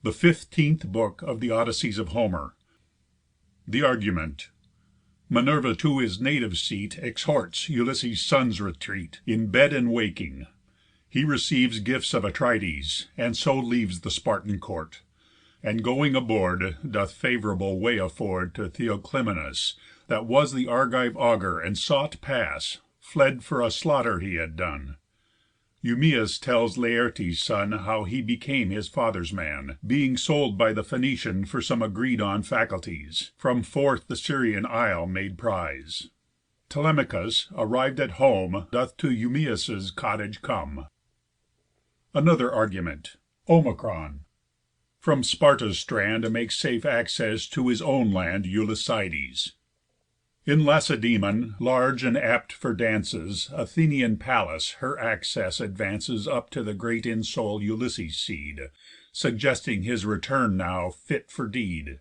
The 15th Book of the Odysseys of Homer. The Argument. Minerva to his native seat Exhorts Ulysses' son's retreat, In bed and waking. He receives gifts of Atrides, And so leaves the Spartan court, And going aboard, doth favourable way afford To Theoclymenus, that was the Argive augur, And sought pass, fled for a slaughter he had done. Eumæus tells Laertes' son how he became his father's man, being sold by the Phoenician for some agreed on faculties, from forth the Syrian isle made prize. Telemachus, arrived at home, doth to Eumæus' cottage come. Another argument. Omicron. From Sparta's strand makes safe access to his own land Ulyssides. In Lacedaemon, large and apt for dances, Athenian Pallas her access advances Up to the great in soul Ulysses' seed, Suggesting his return now fit for deed.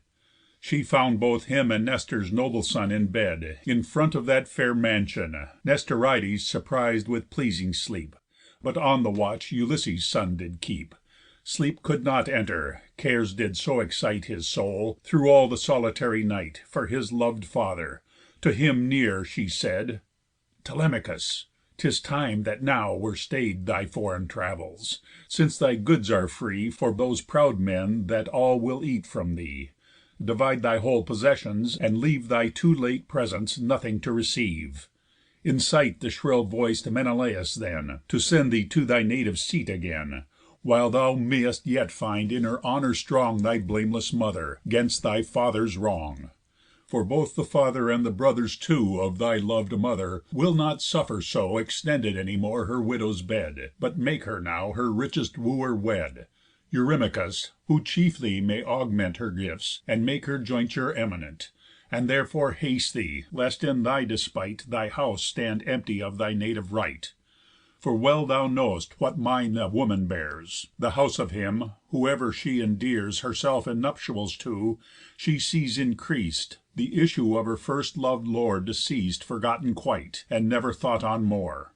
She found both him and Nestor's noble son in bed, In front of that fair mansion, Nestorides surprised with pleasing sleep, But on the watch Ulysses' son did keep. Sleep could not enter, cares did so excite His soul, through all the solitary night, For his lov'd father. To him near she said: "Telemachus, 'tis time that now were stay'd Thy foreign travels, since thy goods are free For those proud men that all will eat from thee. Divide thy whole possessions, and leave Thy too late presents nothing to receive. Incite the shrill voic'd Menelaus then, To send thee to thy native seat again, While thou mayst yet find in her honour strong Thy blameless mother, 'gainst thy father's wrong. For both the father and the brothers too Of thy lov'd mother will not suffer so Extended any more her widow's bed, But make her now her richest wooer wed, Eurymachus, who chiefly may augment Her gifts, and make her jointure eminent. And therefore haste thee, lest in thy despite Thy house stand empty of thy native right. For well thou know'st what mind a woman bears. The house of him, whoever she endears Herself in nuptials to, she sees increas'd, The issue of her first lov'd lord deceas'd Forgotten quite, and never thought on more.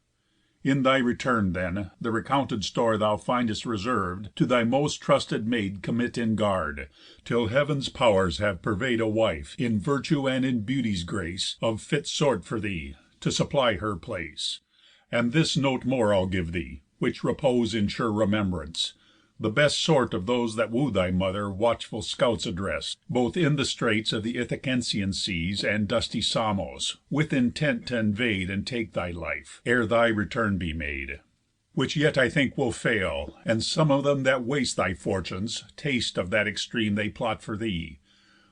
In thy return then, the recounted store Thou findest reserv'd, to thy most trusted maid Commit in guard, till heav'n's powers have purvey'd A wife, in virtue and in beauty's grace, Of fit sort for thee, to supply her place. And this note more I'll give thee, which repose In sure remembrance: The best sort of those that woo thy mother Watchful scouts address, both in the straits Of the Ithacensian seas, and dusty Samos, With intent t' invade and take thy life, Ere thy return be made. Which yet I think will fail, and some of them That waste thy fortunes, taste of that extreme They plot for thee.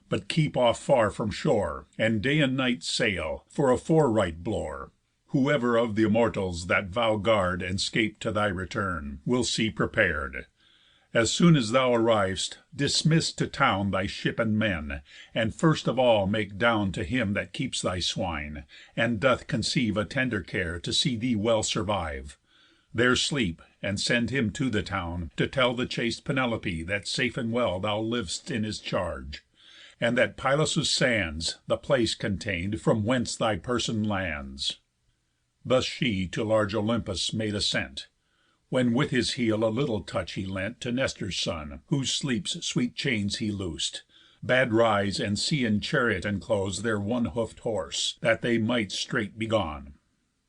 But keep off far from shore, And day and night sail, for a foreright blore. Whoever of th' Immortals that vow guard And 'scape to thy return, will see prepar'd. As soon as thou arriv'st, dismiss to town Thy ship and men, and first of all make down To him that keeps thy swine, and doth conceive A tender care to see thee well survive. There sleep, and send him to the town, to tell The chaste Penelope that safe and well Thou liv'st in his charge, and that Pylos' sands The place contain'd from whence thy person lands." Thus she to large Olympus made ascent, When with his heel a little touch he lent To Nestor's son, whose sleep's sweet chains he loos'd, Bad rise, and see in chariot enclose Their one hoof'd horse, that they might straight be gone.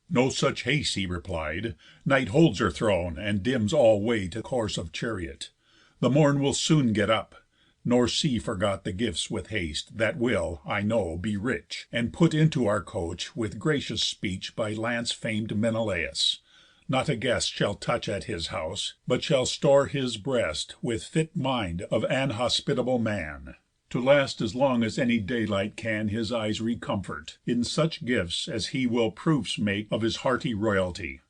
"No such haste," he replied, "night holds her throne, And dims all way to course of chariot. The morn will soon get up, nor see forgot The gifts with haste, that will, I know, be rich, And put into our coach with gracious speech By lance fam'd Menelaus. Not a guest Shall touch at his house, but shall store his breast With fit mind of an hospitable man, To last as long as any daylight can His eyes recomfort, in such gifts as he Will proofs make of his hearty royalty."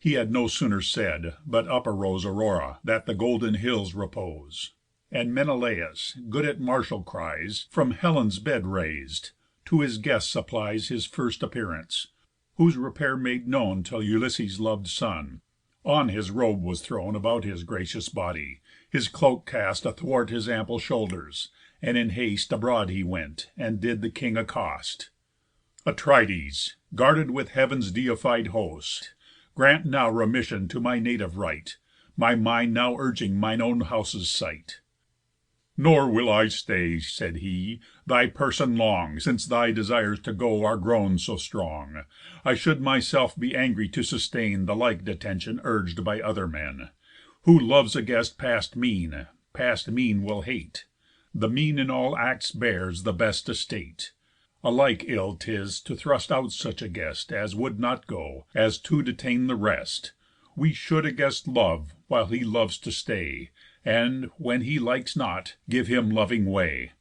He had no sooner said, but up arose Aurora, that the golden hills repose. And Menelaus, good at martial cries, From Helen's bed rais'd, to his guests applies His first appearance, whose repair made known T' Ulysses' lov'd son. On his robe was thrown About his gracious body, his cloak cast Athwart his ample shoulders, and in haste Abroad he went, and did the king accost: "Atrides, guarded with heav'n's deified host, Grant now remission to my native right, My mind now urging mine own house's sight. "Nor will I stay," said he, "thy person long, Since thy desires to go are grown so strong. I should myself be angry to sustain The like detention urg'd by other men. Who loves a guest past mean will hate. The mean in all acts bears the best estate. Alike ill 'tis to thrust out such a guest As would not go, as to detain the rest. We should a guest love, while he loves to stay, And, when he likes not, give him loving way.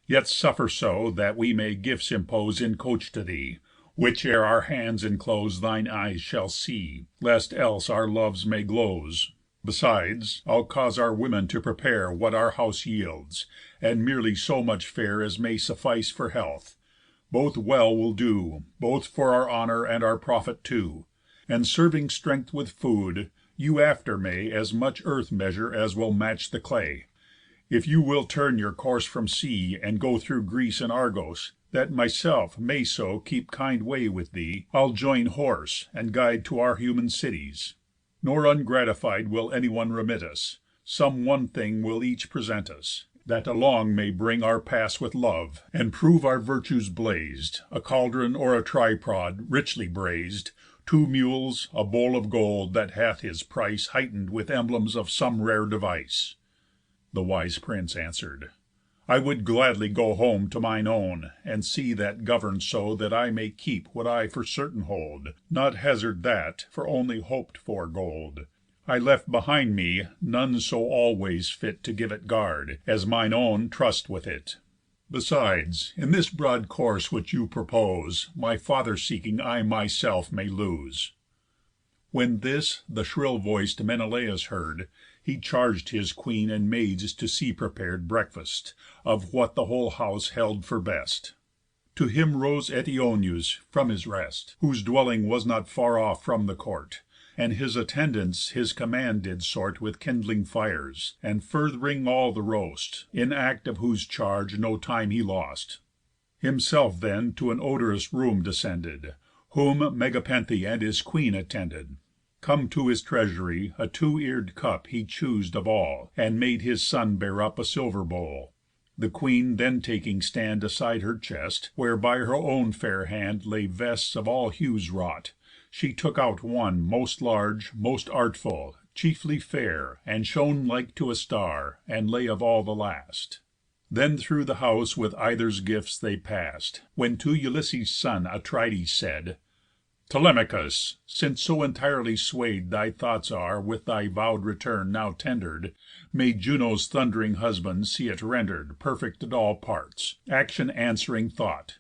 Yet suffer so, that we may gifts impose In coach to thee, which ere our hands enclose Thine eyes shall see, lest else our loves may glose. Besides, I'll cause our women to prepare What our house yields, and merely so much fare As may suffice for health. Both well will do, Both for our honour and our profit too. And serving strength with food, you after may As much earth measure as will match the clay. If you will turn your course from sea, and go Through Greece and Argos, that myself may so Keep kind way with thee, I'll join horse, and guide To our human cities. Nor ungratified Will any one remit us. Some one thing Will each present us, that along may bring Our pass with love, and prove our virtues blaz'd, A caldron or a tripod richly braz'd, 2 mules, a bowl of gold, that hath his price Heighten'd with emblems of some rare device." The wise prince answer'd: "I would gladly go Home to mine own, and see that govern'd so That I may keep what I for certain hold, Not hazard that for only hop'd for gold. I left behind me none so always fit To give it guard, as mine own trust with it. Besides, in this broad course which you propose, My father seeking I myself may lose." When this the shrill voic'd Menelaus heard, He charg'd his queen and maids to see prepar'd Breakfast, of what the whole house held for best. To him rose Eteoneus from his rest, Whose dwelling was not far off from the court, And his attendants his command did sort With kindling fires, and furth'ring all the roast, In act of whose charge no time he lost. Himself then to an odorous room descended, Whom Megapenthe and his queen attended. Come to his treasury, a 2-ear'd cup He choos'd of all, and made his son bear up A silver bowl. The queen then taking stand Aside her chest, where by her own fair hand Lay vests of all hues wrought, she took out one Most large, most artful, chiefly fair, and shone Like to a star, and lay of all the last. Then through the house with either's gifts they past, When to Ulysses' son Atrides said: "Telemachus, since so entirely sway'd Thy thoughts are with thy vow'd return now tender'd, May Juno's thund'ring husband see it render'd Perfect at all parts, action answering thought.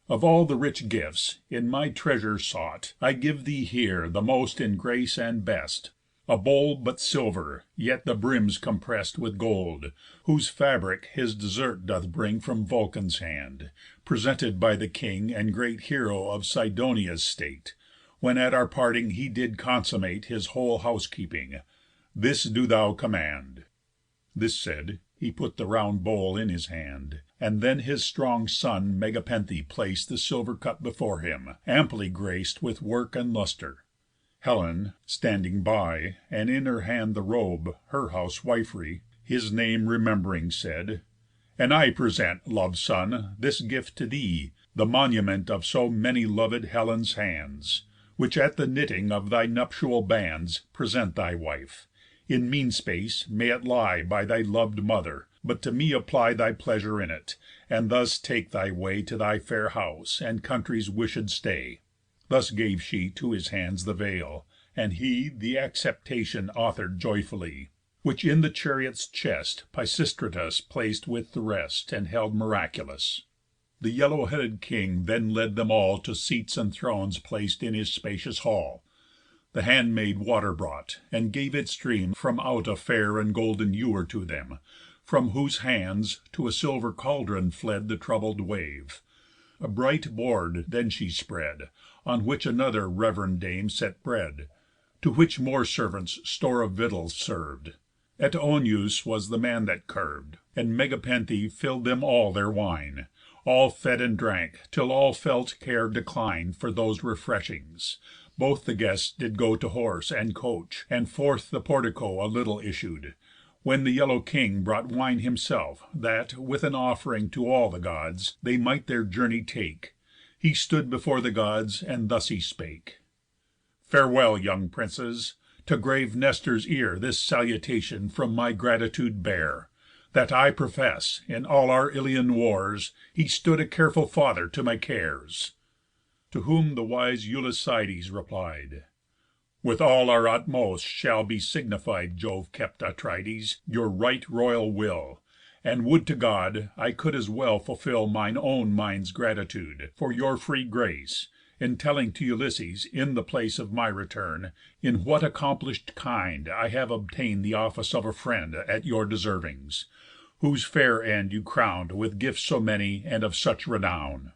Of all the rich gifts, in my treasure sought, I give thee here the most in grace and best, A bowl but silver, yet the brims compress'd With gold, whose fabric his desert doth bring From Vulcan's hand, presented by the king And great hero of Sidonia's state, When at our parting he did consummate His whole housekeeping. This do thou command." This said, he put the round bowl in his hand, And then his strong son Megapenthe plac'd The silver cup before him, amply grac'd With work and lustre. Helen, standing by, And in her hand the robe, her housewif'ry, His name rememb'ring, said: "And I present, Lov'd son, this gift to thee, the monument Of so many lovéd Helen's hands, Which at the knitting of thy nuptial bands Present thy wife. In mean space may it lie By thy lov'd mother, but to me apply Thy pleasure in it, and thus take thy way To thy fair house, and country's wishéd stay." Thus gave she to his hands the veil, and he The acceptation author'd joyfully, Which in the chariot's chest Pisistratus Plac'd with the rest, and held miraculous. The yellow headed king then led them all To seats and thrones plac'd in his spacious hall. The handmaid water brought, and gave it stream From out a fair and golden ewer to them, From whose hands to a silver caldron fled The troubled wave. A bright board then she spread, On which another reverend dame set bread, To which more servants store of victuals serv'd. Eteoneus was the man that curv'd, And Megapenthe fill'd them all their wine. All fed and drank, till all felt care decline For those refreshings. Both the guests did go To horse and coach, and forth the portico A little issued. when the yellow king brought wine himself, that, with an offering to all the Gods, they might their journey take, he stood before the Gods, and thus he spake: "Farewell, young princes. To grave Nestor's ear this salutation from my gratitude bear, that I profess, in all our Ilion wars, he stood a careful father to my cares." To whom the wise Ulysses replied: "With all our utmost shall be signified, Jove‐kept Atrides, your right royal will; and would to God I could as well fulfil mine own mind's gratitude, for your free grace, in telling to Ulysses, in the place of my return, in what accomplish'd kind I have obtained the office of a friend at your deservings, whose fair end you crown'd with gifts so many, and of such renown."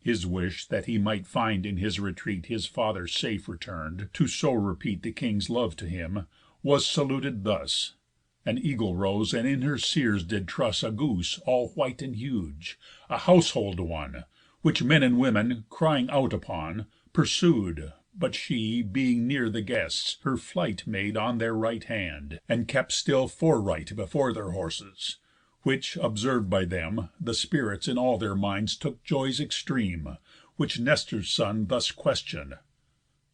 His wish that he might find in his retreat his father safe return'd, to so repeat the king's love to him, was saluted thus: An eagle rose, and in her seres did truss A goose all white and huge, a household one, Which men and women, crying out upon, Pursued; but she, being near the guests, her flight Made on their right hand, and kept still foreright Before their horses; which, observ'd by them, The spirits in all their minds took joys extreme; which Nestor's son thus question'd: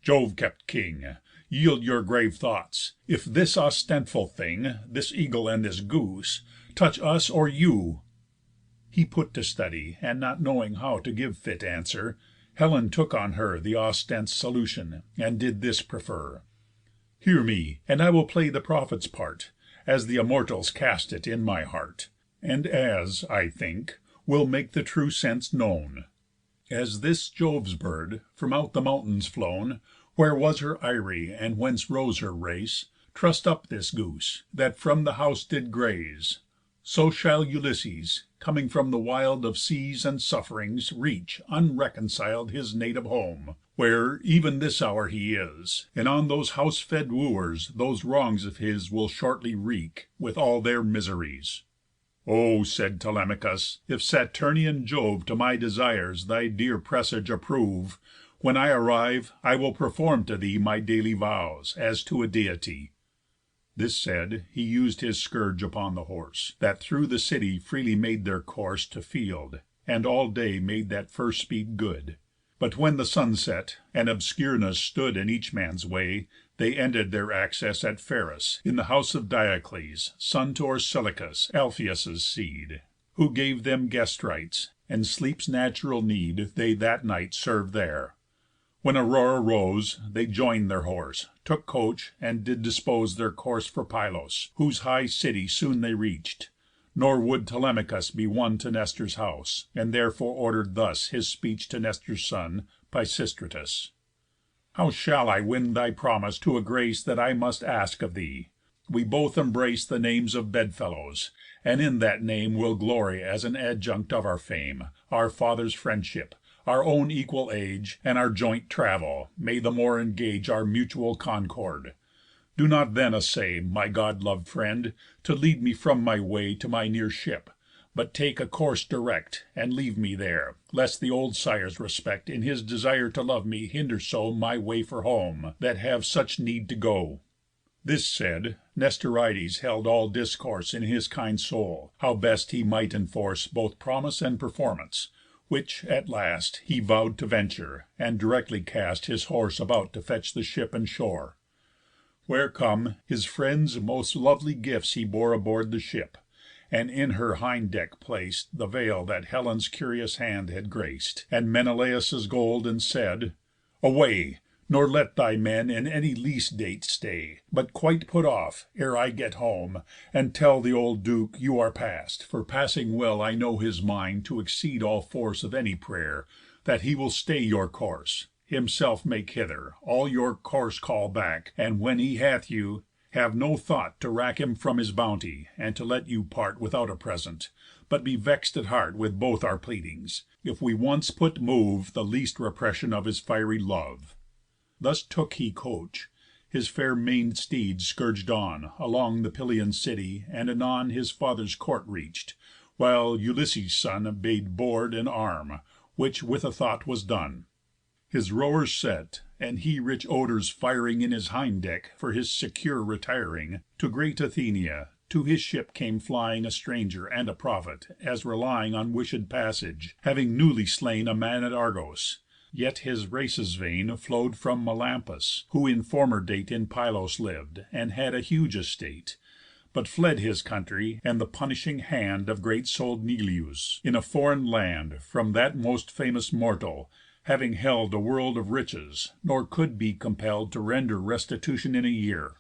"Jove‐kept king, yield your grave thoughts, if this ostentful thing, This eagle and this goose, touch us or you?" He put to study, and not knowing how To give fit answer, Helen took on her The ostent's solution, and did this prefer: "Hear me, and I will play the prophet's part, As the Immortals cast it in my heart, And as, I think, will make the true sense known. As this Jove's bird, from out the mountains flown, Where was her eyrie, and whence rose her race, Truss'd up this goose, that from the house did graze; So shall Ulysses, coming from the wild Of seas and sufferings, reach, unreconcil'd, His native home, where ev'n this hour he is, And on those house fed Wooers those wrongs of his Will shortly wreak, with all their miseries." "O," said Telemachus, "if Saturnian Jove To my desires thy dear presage approve, When I arrive, I will perform to thee My daily vows, as to a Deity." This said, he us'd his scourge upon the horse, That through the city freely made their course To field, and all day made that first speed good. But when the sun set, and obscureness stood In each man's way, they ended their access At Pharis, in the house of Diocles, Son to Orsilochus, Alphëus' seed, Who gave them guest rites, and sleep's natural need They that night serv'd there. When Aurora rose, they join'd their horse, took coach, and did dispose Their course for Pylos, whose high city soon They reach'd; nor would Telemachus be won To Nestor's house, and therefore order'd thus His speech to Nestor's son, Pisistratus: "How shall I win thy promise to a grace That I must ask of thee? We both embrace The names of bedfellows, and in that name Will glory as an adjunct of our fame, Our fathers' friendship, our own equal age, And our joint travel, may the more engage Our mutual concord. Do not then essay, My God lov'd friend, to lead me from my way To my near ship, but take a course direct, And leave me there, lest the old sire's respect In his desire to love me hinder so My way for home, that have such need to go." This said, Nestorides held all discourse In his kind soul, how best he might enforce Both promise and performance; which, at last, He vow'd to venture, and directly cast His horse about to fetch the ship and shore. Where come, his friends' most lovely gifts he bore Aboard the ship, and in her hind deck plac'd The veil that Helen's curious hand had grac'd, And Menelaus' gold, and said: "Away! Nor let thy men in any least date stay, But quite put off, ere I get home, and tell The old Duke you are past; for passing well I know his mind to exceed all force Of any prayer, that he will stay your course, Himself make hither, all your course call back, And when he hath you, have no thought to rack Him from his bounty, and to let you part Without a present, but be vex'd at heart With both our pleadings, if we once put move The least repression of his fiery love." Thus took he coach, his fair man'd steeds scourg'd on, Along the Pylian city, and anon His father's court reach'd, while Ulysses' son Bade board and arm, which with a thought was done. His rowers set, and he rich odours firing in his hind deck for his secure retiring, to great Athenia, to his ship came flying a stranger and a prophet, as relying on wished passage, having newly slain a man at Argos. Yet his race's vein flowed from Melampus, who in former date in Pylos lived, and had a huge estate, but fled his country and the punishing hand of great-souled Neleus, in a foreign land, from that most famous mortal, having held a world of riches, nor could be compelled to render restitution in a year.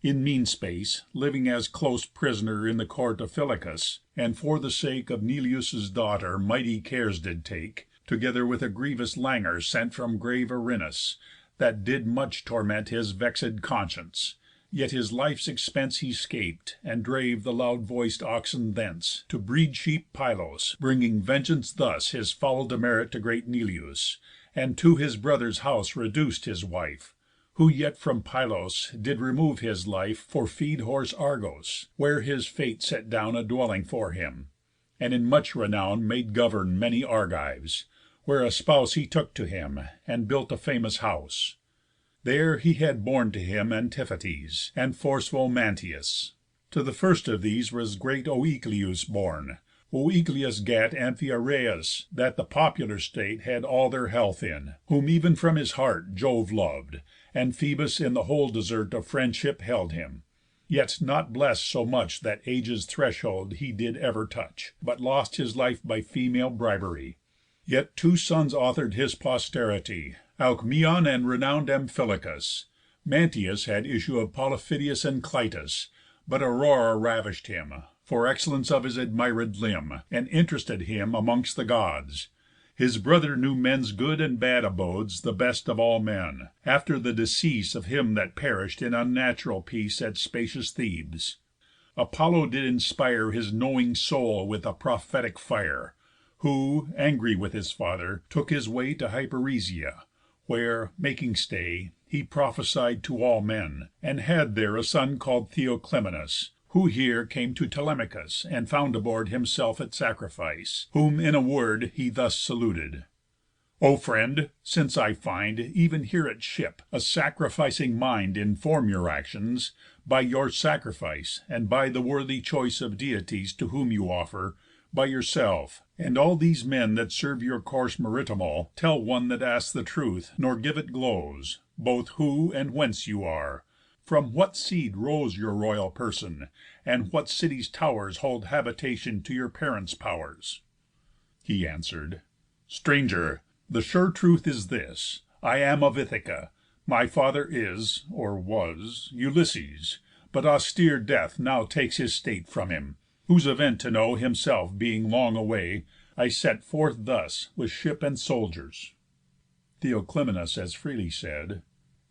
In mean space, living as close prisoner in the court of Phylacus, and for the sake of Neleus' daughter mighty cares did take, together with a grievous languor sent from grave Erinnys, that did much torment his vexed conscience. Yet his life's expense he scaped, and drave the loud-voiced oxen thence, to breed sheep Pylos, bringing vengeance thus his foul demerit to great Neleus, and to his brother's house reduced his wife, who yet from Pylos did remove his life for feed‐horse Argos, where his fate set down a dwelling for him, and in much renown made govern many Argives, where a spouse he took to him, and built a famous house. There he had born to him Antiphates, and forceful Mantius. To the first of these was great Oicleus born. Oicleus gat Amphiaraus, that the popular state had all their health in, whom even from his heart Jove loved, and Phœbus in the whole desert of friendship held him. Yet not blessed so much that age's threshold he did ever touch, but lost his life by female bribery. Yet 2 sons author'd his posterity, Alcmaeon and renowned Amphilochus. Mantius had issue of Polyphidius and Clitus, but Aurora ravish'd him, for excellence of his admired limb, and interested him amongst the Gods. His brother knew men's good and bad abodes the best of all men, after the decease of him that perish'd in unnatural peace at spacious Thebes. Apollo did inspire his knowing soul with a prophetic fire, who, angry with his father, took his way to Hyperesia, where, making stay, he prophesied to all men, and had there a son called Theoclymenus, who here came to Telemachus, and found aboard himself at sacrifice, whom in a word he thus saluted: "O friend, since I find, even here at ship, a sacrificing mind inform your actions, by your sacrifice, and by the worthy choice of deities to whom you offer, by yourself, and all these men that serve your course maritimal, tell one that asks the truth, nor give it glows, both who and whence you are, from what seed rose your royal person, and what city's towers hold habitation to your parents' powers." He answer'd: "Stranger, the sure truth is this: I am of Ithaca. My father is, or was, Ulysses, but austere death now takes his state from him, whose event to know, himself being long away, I set forth thus with ship and soldiers." Theoclymenus as freely said: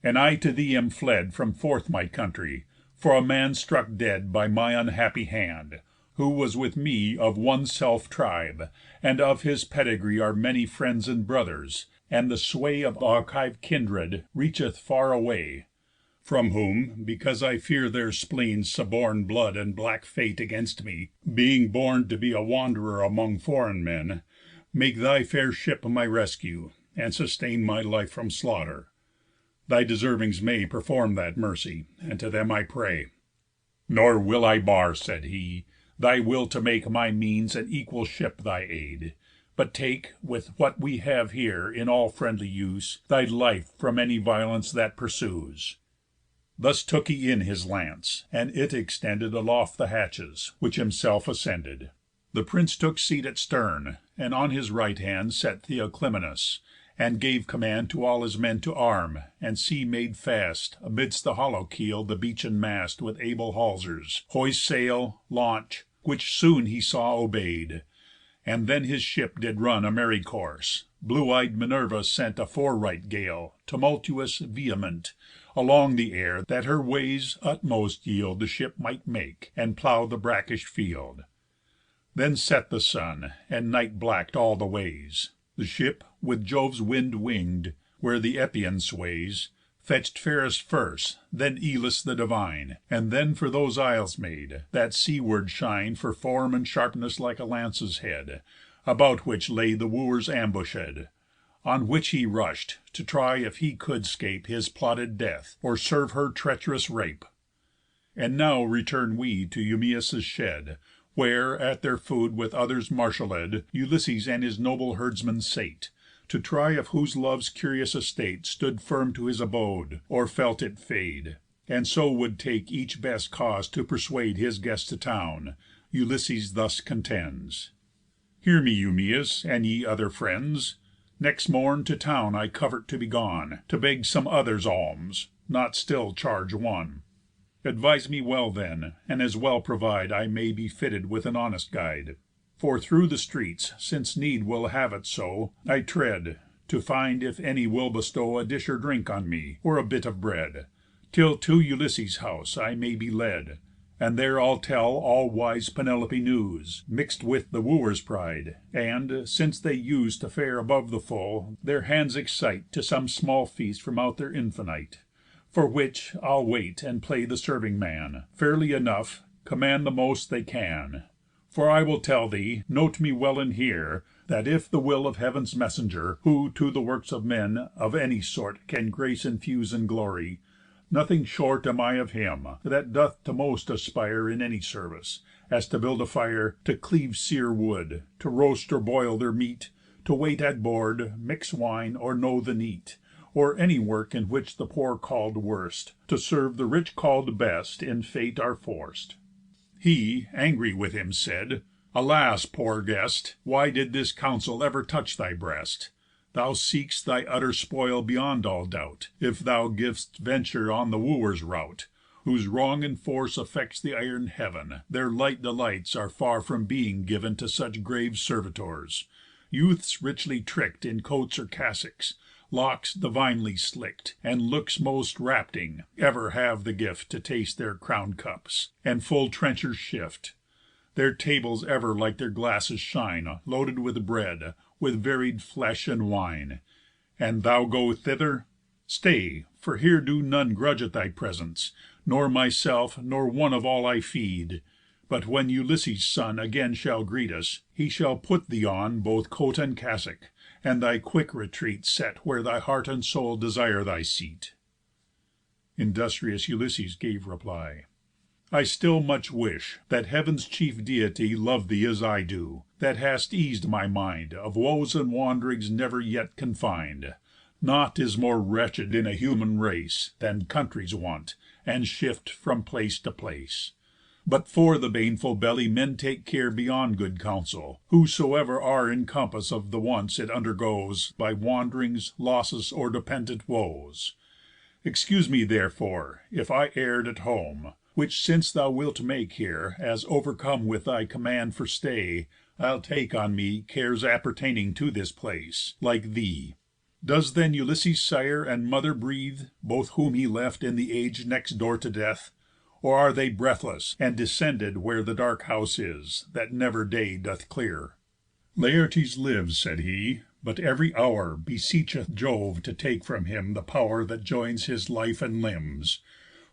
"And I to thee am fled from forth my country, for a man struck dead by my unhappy hand, who was with me of one self‐tribe, and of his pedigree are many friends and brothers, and the sway of Argive kindred reacheth far away, from whom, because I fear their spleens suborn blood and black fate against me, being born to be a wanderer among foreign men, make thy fair ship my rescue, and sustain my life from slaughter. Thy deservings may perform that mercy, and to them I pray." "Nor will I bar," said he, "thy will to make my means and equal ship thy aid, but take, with what we have here in all friendly use, thy life from any violence that pursues." Thus took he in his lance, and it extended aloft the hatches, which himself ascended. The prince took seat at stern, and on his right hand set Theoclymenus, and gave command to all his men to arm, and see made fast amidst the hollow keel the beechen mast with able halsers, hoist sail, launch, which soon he saw obeyed. And then his ship did run a merry course. Blue‐eyed Minerva sent a foreright gale, tumultuous, vehement, along the air, that her way's utmost yield the ship might make, and plough the brackish field. Then set the sun, and night blacked all the ways. The ship, with Jove's wind winged, where the Epian sways, fetched fairest first, then Elis the divine, and then for those isles made, that seaward shine for form and sharpness like a lance's head, about which lay the wooers ambushed. On which he rush'd, to try if he could 'scape His plotted death, or serve her treach'rous rape. And now return we to Eumæus' shed, Where, at their food with others marshalled, Ulysses and his noble herdsman sate, To try if whose love's curious estate Stood firm to his abode, or felt it fade, And so would take each best cause to persuade His guest to town. Ulysses thus contends: "Hear me, Eumæus, and ye other friends. Next morn to town I covert to be gone, To beg some others' alms, not still charge one. Advise me well then, and as well provide I may be fitted with an honest guide. For through the streets, since need will have it so, I tread, to find if any will bestow A dish or drink on me, or a bit of bread, Till to Ulysses' house I may be led, And there I'll tell all wise Penelope news, Mix'd with the Wooers' pride; and, since they use To fare above the full, their hands excite To some small feast from out their infinite. For which I'll wait, and play the serving man, Fairly enough, command the most they can. For I will tell thee, note me well and hear, That if the will of Heav'n's messenger, Who to the works of men of any sort Can grace infuse and glory, nothing short Am I of him, that doth to most aspire In any service, as to build a fire, To cleave sere wood, to roast or boil their meat, To wait at board, mix wine, or know the neat, Or any work in which the poor call'd worst, To serve the rich call'd best, in fate are forc'd." He, angry with him, said: "Alas, poor guest! Why did this counsel ever touch thy breast? Thou seek'st thy utter spoil beyond all doubt, If thou giv'st venture on the Wooers' rout, Whose wrong and force affects the iron heav'n. Their light delights are far from being giv'n To such grave servitors. Youths richly trick'd In coats or cassocks, locks divinely slick'd, And looks most rapting, ever have the gift To taste their crown'd cups, and full trenchers shift. Their tables ever like their glasses shine, Loaded with bread, with varied flesh, and wine. And thou go thither? Stay, for here do none Grudge at thy presence, nor myself, nor one Of all I feed. But when Ulysses' son Again shall greet us, he shall put thee on Both coat and cassock, and thy quick retreat Set where thy heart and soul desire thy seat." Industrious Ulysses gave reply: "I still much wish, that Heav'n's chief Deity Love thee as I do, that hast eas'd my mind Of woes and wand'rings never yet confin'd. Nought is more wretched in a human race, Than country's want, and shift from place to place. But for the baneful belly men take care Beyond good counsel, whosoever are In compass of the wants it undergoes By wand'rings, losses, or dependent woes. Excuse me therefore, if I err'd at home; Which since thou wilt make here, as overcome With thy command for stay, I'll take on me Cares appertaining to this place, like thee. Does then Ulysses' sire and mother breathe, Both whom he left in the age next door to death? Or are they breathless, and descended where The dark house is, that never day doth clear?" "Laertes lives," said he, "but ev'ry hour Beseecheth Jove to take from him the pow'r That joins his life and limbs.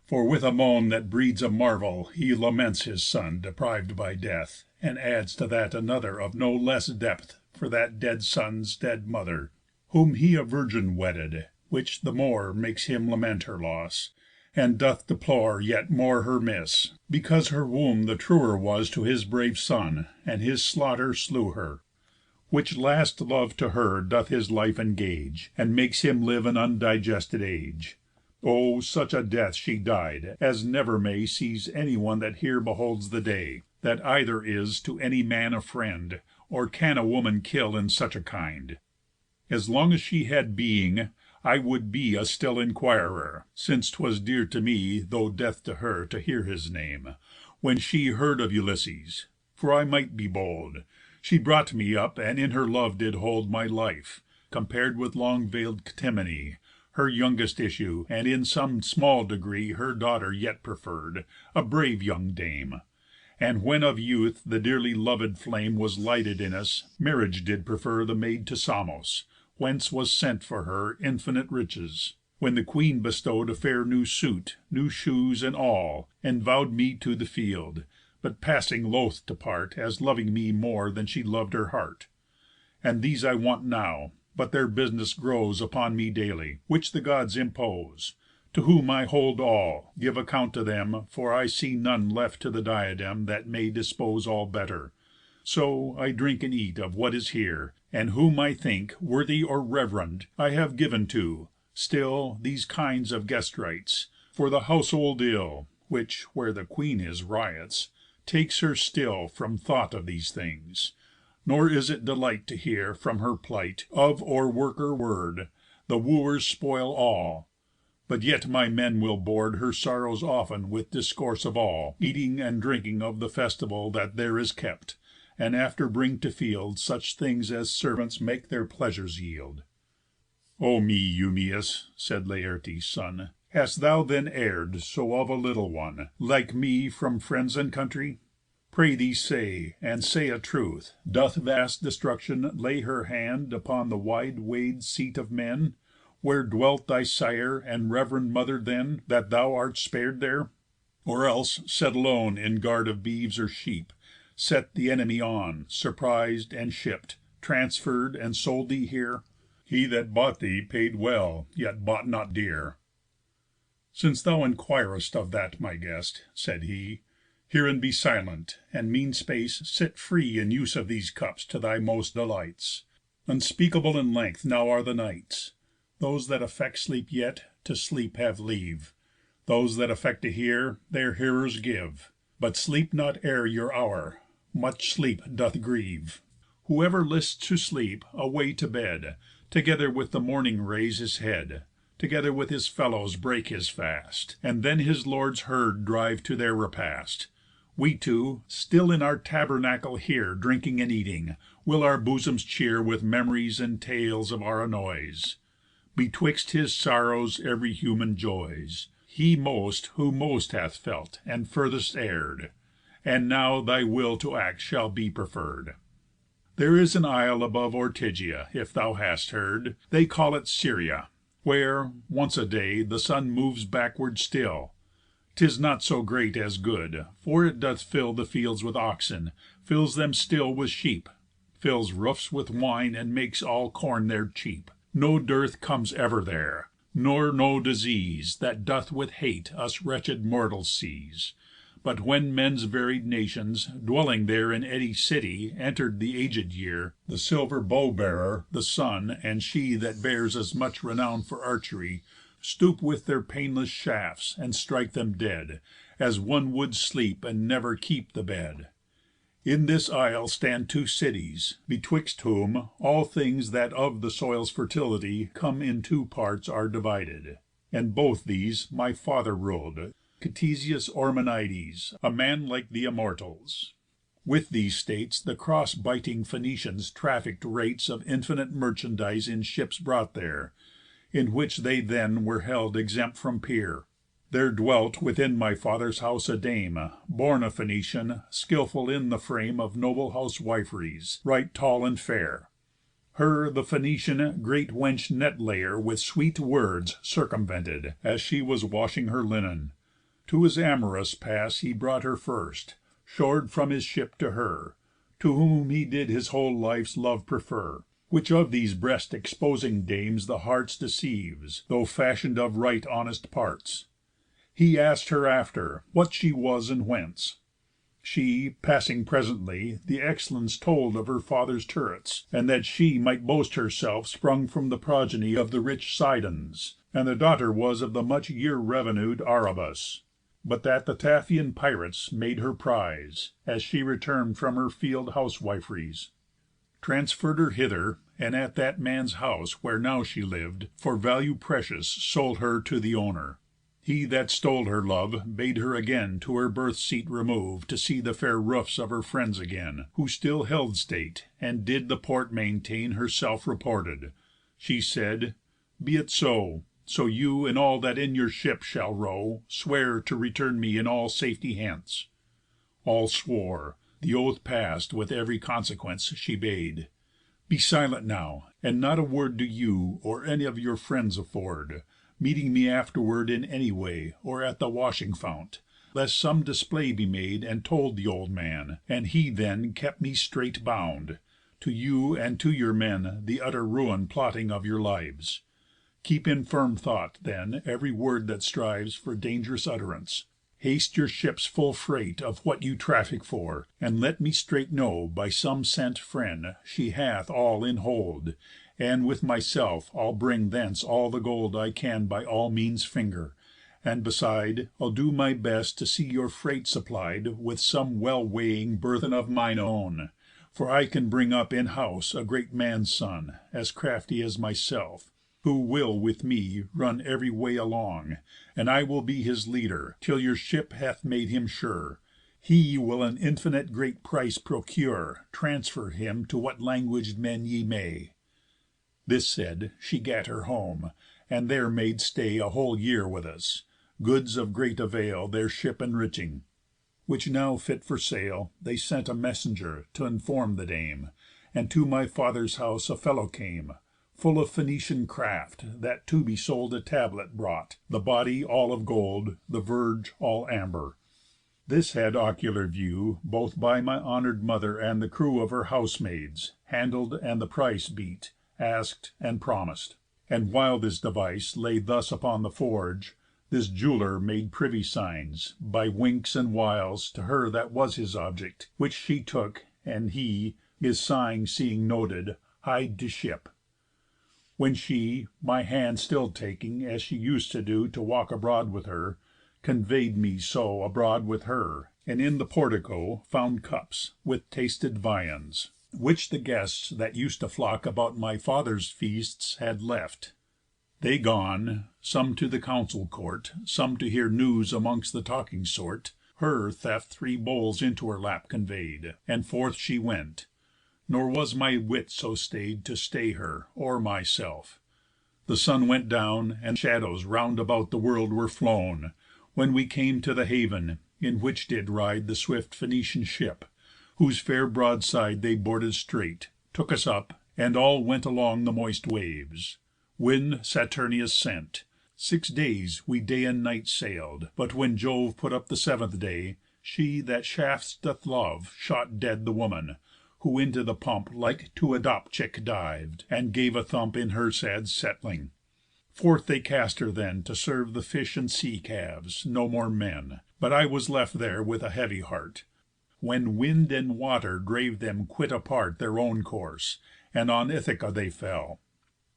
For with a moan that breeds a marvel he Laments his son depriv'd by death, And adds to that another of no less depth For that dead son's dead mother, whom he A virgin wedded, which the more Makes him lament her loss, and doth deplore Yet more her miss, because her womb the truer Was to his brave son, and his slaughter slew her. Which last love to her doth his life engage, And makes him live an undigested age. O such a death she died, as never may Seize any one that here beholds the day, That either is to any man a friend, Or can a woman kill in such a kind. As long as she had being, I would be A still inquirer, since 'twas dear to me, Though death to her, to hear his name, When she heard of Ulysses. For I might be bold. She brought me up, and in her love did hold My life, compar'd with long veil'd Ctimene, Her youngest issue, and in some small degree Her daughter yet preferr'd, a brave young dame. And when of youth the dearly lovéd flame Was lighted in us, marriage did prefer The maid to Samos, whence was sent for her Infinite riches; when the queen bestow'd A fair new suit, new shoes, and all, and vow'd Me to the field, but passing loth to part, As loving me more than she lov'd her heart. And these I want now, but their business grows Upon me daily, which the Gods impose, To whom I hold all, give account to them, For I see none left to the diadem That may dispose all better. So I drink and eat of what is here, And whom I think, worthy or reverend, I have given to, still, these kinds of guest rites; For the household ill (which, where the Queen is, riots) Takes her still from thought of these things; Nor is it delight to hear, from her plight, Of or worker word; the Wooers spoil all. But yet my men will board Her sorrows often with discourse of all, Eating and drinking of the festival That there is kept, and after bring to field Such things as servants make their pleasures yield." "O me, Eumæus," said Laertes' son, "Hast thou then err'd so of a little one, Like me, from friends and country? Pray thee say, And say a truth, doth vast Destruction lay Her hand upon the wide way'd seat of men, Where dwelt thy sire and rev'rend mother then, That thou art spar'd there? Or else, set alone In guard of beeves or sheep, set the enemy on, Surpris'd, and shipp'd, transferr'd, and sold thee here? He that bought thee paid well, yet bought not dear." "Since thou enquirest of that, my guest," said he, "Hear and be silent, and mean space sit free In use of these cups to thy most delights. Unspeakable in length now are the nights. Those that affect sleep yet, to sleep have leave; Those that affect to hear, their hearers give. But sleep not ere your hour; much sleep doth grieve. Whoever lists to sleep, away to bed, Together with the morning raise his head, Together with his fellows break his fast, And then his lord's herd drive to their repast. We two, still in our tabernacle here Drinking and eating, will our bosoms cheer With memories and tales of our annoys. Betwixt his sorrows every human joys, He most who most hath felt, and furthest err'd. And now thy will to act shall be preferr'd. There is an isle above Ortygia, If thou hast heard, they call it Syria, Where, once a day, the sun moves backward still. 'Tis not so great as good, for it doth fill The fields with oxen, fills them still with sheep, Fills roofs with wine, and makes all corn there cheap. No dearth comes ever there, nor no disease, That doth with hate us wretched mortals seize. But when men's varied nations, dwelling there In any city, enter'd the aged year, The silver bow bearer, the sun, and she That bears as much renown for archery, Stoop with their painless shafts, and strike them dead, As one would sleep, and never keep the bed. In this isle stand two cities, betwixt whom All things that of the soil's fertility Come in two parts are divided. And both these my father rul'd, Ctesius Ormenides, a man like the Immortals. With these states the cross biting Phœnicians traffick'd rates Of infinite merchandise in ships brought there, In which they then were held exempt from peer. There dwelt within my father's house a dame, Born a Phœnician, skilful in the frame Of noble housewif'ries, right tall and fair. Her the Phœnician great wench net layer With sweet words circumvented, as she was washing her linen. To his amorous pass he brought her first, Shor'd from his ship to her, to whom he did His whole life's love prefer. Which of these breast exposing dames the hearts Deceives, though fashion'd of right honest parts. He ask'd her after, what she was, and whence. She, passing presently, the excellence told Of her father's turrets, and that she Might boast herself sprung from the progeny Of the rich Sidons, and the daughter was Of the much year revenued Arybus. But that the Taphian pirates made her prize, As she return'd from her field housewif'ries. Transferr'd her hither, and at that man's house Where now she liv'd, for value precious sold Her to the owner. He that stole her love Bade her again to her birth seat remove, To see the fair roofs of her friends again, Who still held state, and did the port maintain Herself reported. She said, "Be it so. So you, and all that in your ship shall row, Swear to return me in all safety hence." All swore. The oath pass'd with every consequence. She bade, "Be silent now, and not a word Do you, or any of your friends afford, Meeting me afterward in any way, Or at the washing fount, lest some display Be made, and told the old man, and he then Kept me strait bound. to you and to your men the utter ruin plotting of your lives. Keep in firm thought, then, every word that strives for dangerous utterance. Haste your ships full freight of what you traffic for, and let me straight know, by some sent friend, she hath all in hold, and with myself I'll bring thence all the gold I can by all means finger, and beside I'll do my best to see your freight supplied with some well weighing burthen of mine own, for I can bring up in house a great man's son, as crafty as myself, who will with me run every way along, and I will be his leader, till your ship hath made him sure. He will an infinite great price procure, transfer him to what languaged men ye may." This said, she gat her home, and there made stay a whole year with us, goods of great avail their ship enriching. Which now fit for sail, they sent a messenger t' inform the dame, and to my father's house a fellow came, full of Phœnician craft, that to be sold a tablet brought, the body all of gold, the verge all amber. This had ocular view, both by my honour'd mother and the crew of her housemaids, handled, and the price beat, asked, and promised. And while this device lay thus upon the forge, this jeweller made privy signs, by winks and wiles, to her that was his object, which she took, and he, his sign seeing noted, hied to ship. When she, my hand still taking, as she used to do to walk abroad with her, convey'd me so abroad with her, and in the portico found cups, with tasted viands, which the guests that used to flock about my father's feasts had left. They gone, some to the council court, some to hear news amongst the talking sort, her theft 3 bowls into her lap convey'd, and forth she went. Nor was my wit so stay'd to stay her, or myself. The sun went down, and shadows round about the world were flown, when we came to the haven, in which did ride the swift Phœnician ship, whose fair broadside they boarded straight, took us up, and all went along the moist waves. Wind Saturnius sent. 6 days we day and night sailed, but when Jove put up the 7th day, she that shafts doth love shot dead the woman, who into the pump like to a dopchick div'd, and gave a thump in her sad settling. Forth they cast her then to serve the fish and sea calves, no more men, but I was left there with a heavy heart, when wind and water drave them quit apart their own course, and on Ithaca they fell,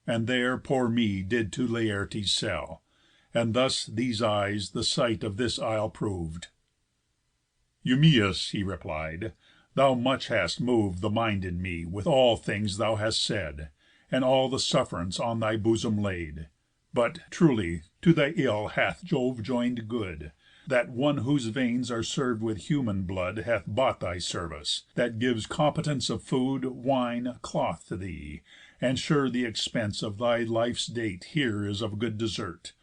and there poor me did to Laertes sell, and thus these eyes the sight of this isle prov'd. "Eumæus," he replied, "thou much hast mov'd the mind in me with all things thou hast said, and all the suff'rance on thy bosom laid. But, truly, to thy ill hath Jove join'd good, that one whose veins are serv'd with human blood hath bought thy service, that gives competence of food, wine, cloth to thee, and sure the expense of thy life's date here is of good desert,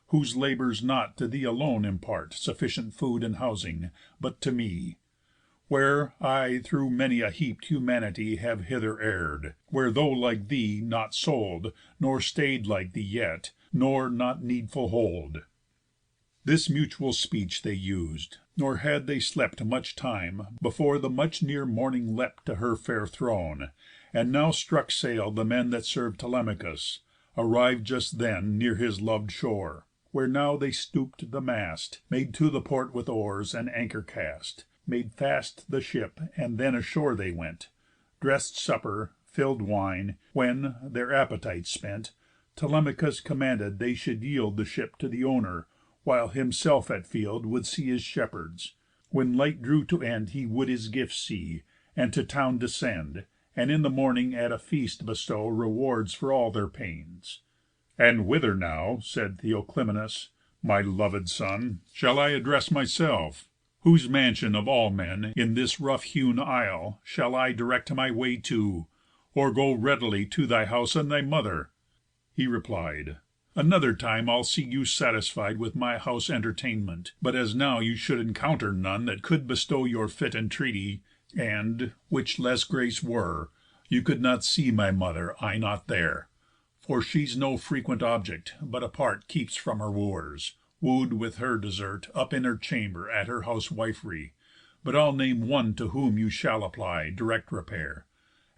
whose labours not to thee alone impart sufficient food and housing, but to me, where I through many a heap'd humanity have hither err'd, where though like thee not sold, nor stay'd like thee yet, nor not needful hold." This mutual speech they us'd, nor had they slept much time, before the much near morning leapt to her fair throne, and now struck sail the men that serv'd Telemachus, arriv'd just then near his lov'd shore, where now they stoop'd the mast, made to the port with oars, and anchor cast, made fast the ship, and then ashore they went, dress'd supper, fill'd wine, when, their appetites spent, Telemachus commanded they should yield the ship to the owner, while himself at field would see his shepherds. When light drew to end he would his gifts see, and to town descend, and in the morning at a feast bestow rewards for all their pains. "And whither now," said Theoclymenus, "my loved son, shall I address myself? Whose mansion of all men, in this rough‐hewn isle, shall I direct my way to, or go readily to thy house and thy mother?" He replied, "Another time I'll see you satisfied with my house entertainment, but as now you should encounter none that could bestow your fit entreaty, and, which less grace were, you could not see my mother, I not there. For she's no frequent object, but apart keeps from her wooers, woo'd with her desert up in her chamber at her housewif'ry. But I'll name one to whom you shall apply direct repair.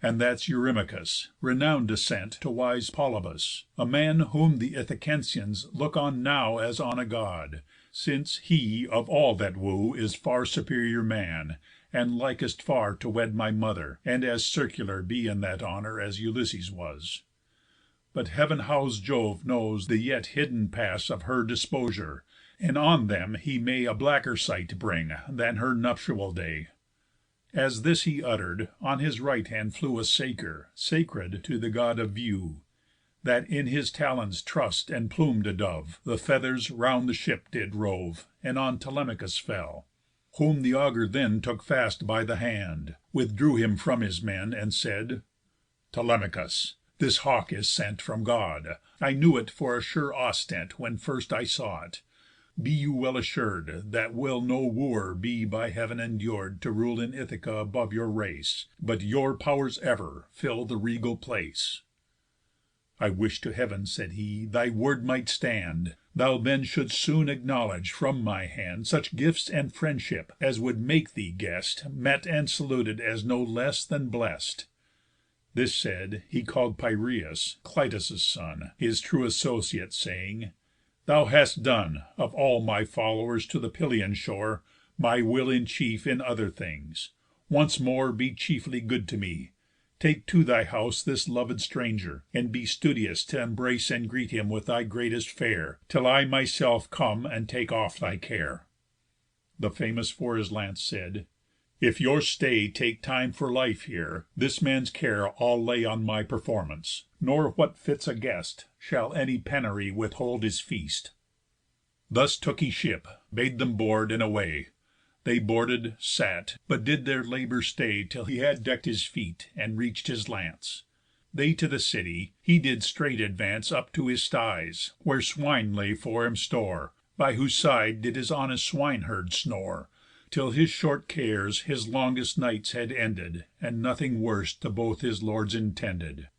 And that's Eurymachus, renown'd descent to wise Polybus, a man whom the Ithacensians look on now as on a God, since he of all that woo is far superior man, and likest far to wed my mother, and as circular be in that honour as Ulysses was. But heav'n hous'd Jove knows the yet hidden paths of her disposure, and on them he may a blacker sight bring than her nuptial day." As this he utter'd, on his right hand flew a saker, sacred to the God of View, that in his talons truss'd and plum'd a dove. The feathers round the ship did rove, and on Telemachus fell, whom the augur then took fast by the hand, withdrew him from his men, and said: "Telemachus, this hawk is sent from God. I knew it for a sure ostent when first I saw it. Be you well assur'd, that will no wooer be by heav'n endur'd to rule in Ithaca above your race, but your powers ever fill the regal place." "I wish to heav'n," said he, "thy word might stand. Thou then shouldst soon acknowledge from my hand Such gifts and friendship as would make thee guest Met and saluted as no less than blest." This said, he call'd Piræus, Clitus' son, his true associate, saying: "Thou hast done, of all my followers to the Pylian shore, my will in chief in other things. Once more be chiefly good to me. Take to thy house this lovéd stranger, and be studious t' embrace and greet him with thy greatest fare, till I myself come and take off thy care." The famous for his lance said: "If your stay take time for life here, this man's care I'll lay on my performance, nor what fits a guest Shall any penury withhold his feast." Thus took he ship, bade them board, and away. They boarded, sat, but did their labour stay Till he had deck'd his feet, and reach'd his lance. They to the city, he did straight advance Up to his styes, where swine lay for him store, By whose side did his honest swineherd snore, Till his short cares his longest nights had ended, And nothing worse to both his lords intended.